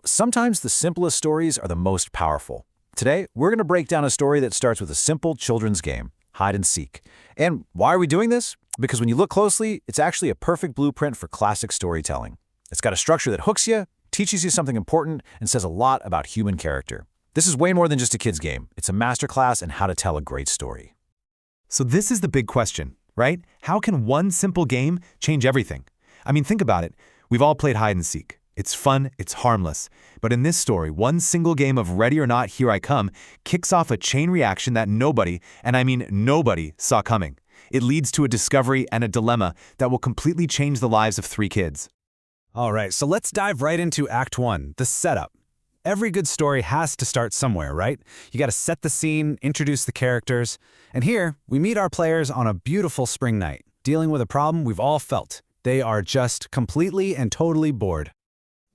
Sometimes the simplest stories are the most powerful. Today, we're going to break down a story that starts with a simple children's game, hide and seek. And why are we doing this? Because when you look closely, it's actually a perfect blueprint for classic storytelling. It's got a structure that hooks you, teaches you something important, and says a lot about human character. This is way more than just a kid's game. It's a masterclass in how to tell a great story. So this is the big question, right? How can one simple game change everything? I mean, think about it. We've all played hide and seek. It's fun, it's harmless. But in this story, one single game of Ready or Not, Here I Come kicks off a chain reaction that nobody, and I mean nobody, saw coming. It leads to a discovery and a dilemma that will completely change the lives of 3 kids. All right, so let's dive right into Act 1, the setup. Every good story has to start somewhere, right? You got to set the scene, introduce the characters. And here, we meet our players on a beautiful spring night, dealing with a problem we've all felt. They are just completely and totally bored.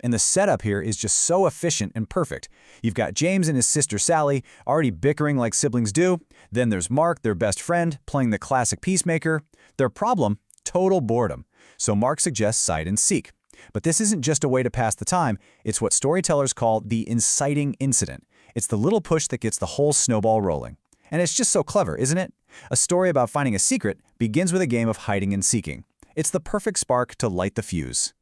And the setup here is just so efficient and perfect. You've got James and his sister Sally already bickering like siblings do. Then there's Mark, their best friend, playing the classic peacemaker. Their problem? Total boredom. So Mark suggests hide and seek. But this isn't just a way to pass the time, it's what storytellers call the inciting incident. It's the little push that gets the whole snowball rolling. And it's just so clever, isn't it? A story about finding a secret begins with a game of hiding and seeking. It's the perfect spark to light the fuse.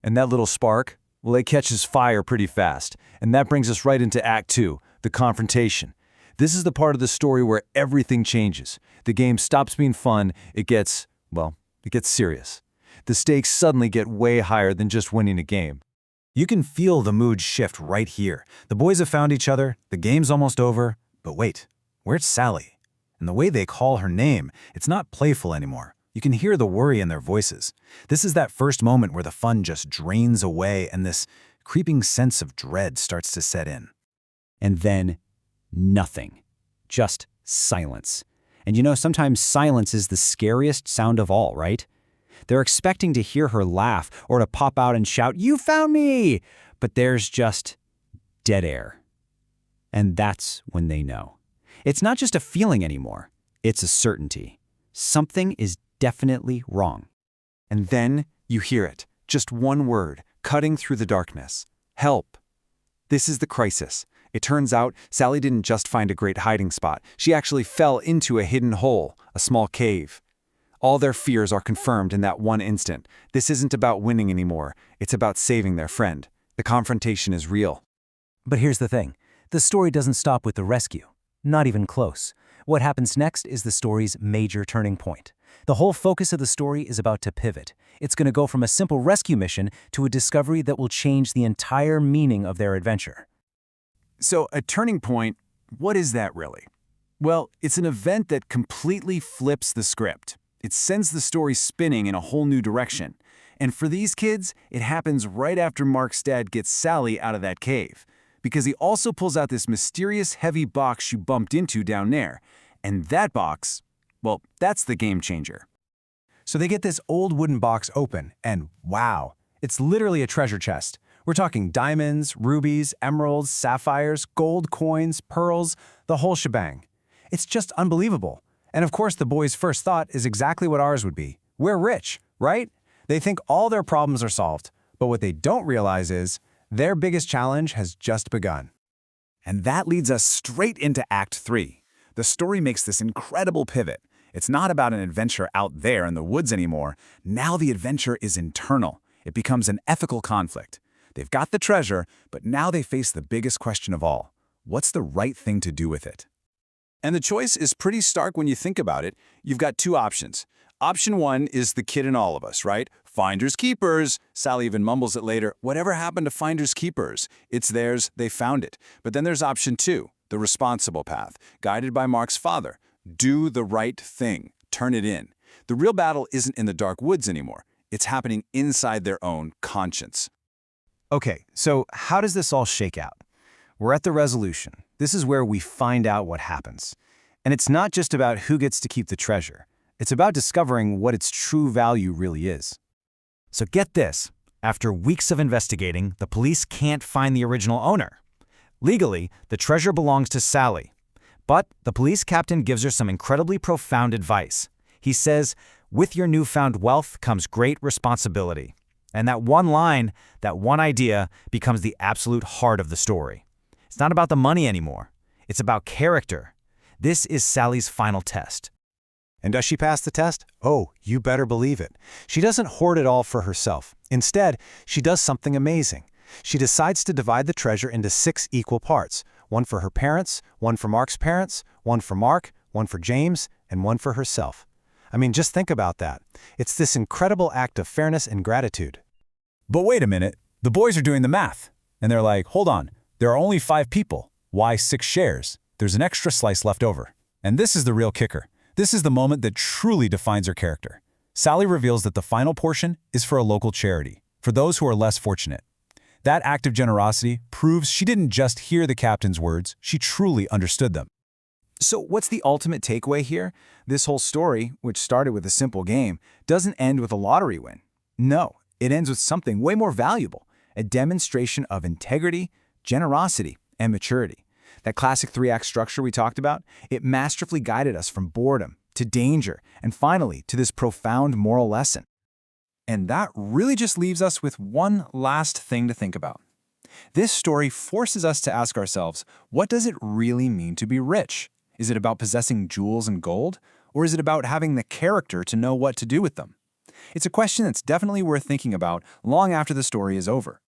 And that little spark? Well, it catches fire pretty fast. And that brings us right into Act 2, the confrontation. This is the part of the story where everything changes. The game stops being fun, it gets serious. The stakes suddenly get way higher than just winning a game. You can feel the mood shift right here. The boys have found each other, the game's almost over. But wait, where's Sally? And the way they call her name, it's not playful anymore. You can hear the worry in their voices. This is that first moment where the fun just drains away and this creeping sense of dread starts to set in. And then, nothing. Just silence. And sometimes silence is the scariest sound of all, right? They're expecting to hear her laugh or to pop out and shout, "You found me!" But there's just dead air. And that's when they know. It's not just a feeling anymore. It's a certainty. Something is definitely wrong. And then you hear it, just one word, cutting through the darkness. Help. This is the crisis. It turns out Sally didn't just find a great hiding spot. She actually fell into a hidden hole, a small cave. All their fears are confirmed in that one instant. This isn't about winning anymore. It's about saving their friend. The confrontation is real. But here's the thing. The story doesn't stop with the rescue. Not even close. What happens next is the story's major turning point. The whole focus of the story is about to pivot. It's going to go from a simple rescue mission to a discovery that will change the entire meaning of their adventure. So a turning point, what is that really? Well, it's an event that completely flips the script. It sends the story spinning in a whole new direction. And for these kids, it happens right after Mark's dad gets Sally out of that cave. Because he also pulls out this mysterious heavy box you bumped into down there. And that box, well, that's the game changer. So they get this old wooden box open, and wow, it's literally a treasure chest. We're talking diamonds, rubies, emeralds, sapphires, gold coins, pearls, the whole shebang. It's just unbelievable. And of course, the boys' first thought is exactly what ours would be. We're rich, right? They think all their problems are solved, but what they don't realize is their biggest challenge has just begun. And that leads us straight into Act 3. The story makes this incredible pivot. It's not about an adventure out there in the woods anymore. Now the adventure is internal. It becomes an ethical conflict. They've got the treasure, but now they face the biggest question of all. What's the right thing to do with it? And the choice is pretty stark when you think about it. You've got 2 options. Option 1 is the kid in all of us, right? Finders keepers. Sally even mumbles it later. Whatever happened to finders keepers? It's theirs, they found it. But then there's option 2, the responsible path, guided by Mark's father. Do the right thing. Turn it in. The real battle isn't in the dark woods anymore. It's happening inside their own conscience. Okay, so how does this all shake out? We're at the resolution. This is where we find out what happens. And it's not just about who gets to keep the treasure. It's about discovering what its true value really is. So get this. After weeks of investigating, the police can't find the original owner. Legally, the treasure belongs to Sally. But the police captain gives her some incredibly profound advice. He says, with your newfound wealth comes great responsibility. And that one line, that one idea, becomes the absolute heart of the story. It's not about the money anymore. It's about character. This is Sally's final test. And does she pass the test? Oh, you better believe it. She doesn't hoard it all for herself. Instead, she does something amazing. She decides to divide the treasure into 6 equal parts. One for her parents, one for Mark's parents, one for Mark, one for James, and one for herself. I mean, just think about that. It's this incredible act of fairness and gratitude. But wait a minute, the boys are doing the math. And they're like, hold on, there are only 5 people. Why 6 shares? There's an extra slice left over. And this is the real kicker. This is the moment that truly defines her character. Sally reveals that the final portion is for a local charity, for those who are less fortunate. That act of generosity proves she didn't just hear the captain's words, she truly understood them. So what's the ultimate takeaway here? This whole story, which started with a simple game, doesn't end with a lottery win. No, it ends with something way more valuable, a demonstration of integrity, generosity, and maturity. That classic 3-act structure we talked about, it masterfully guided us from boredom to danger and finally to this profound moral lesson. And that really just leaves us with one last thing to think about. This story forces us to ask ourselves, what does it really mean to be rich? Is it about possessing jewels and gold? Or is it about having the character to know what to do with them? It's a question that's definitely worth thinking about long after the story is over.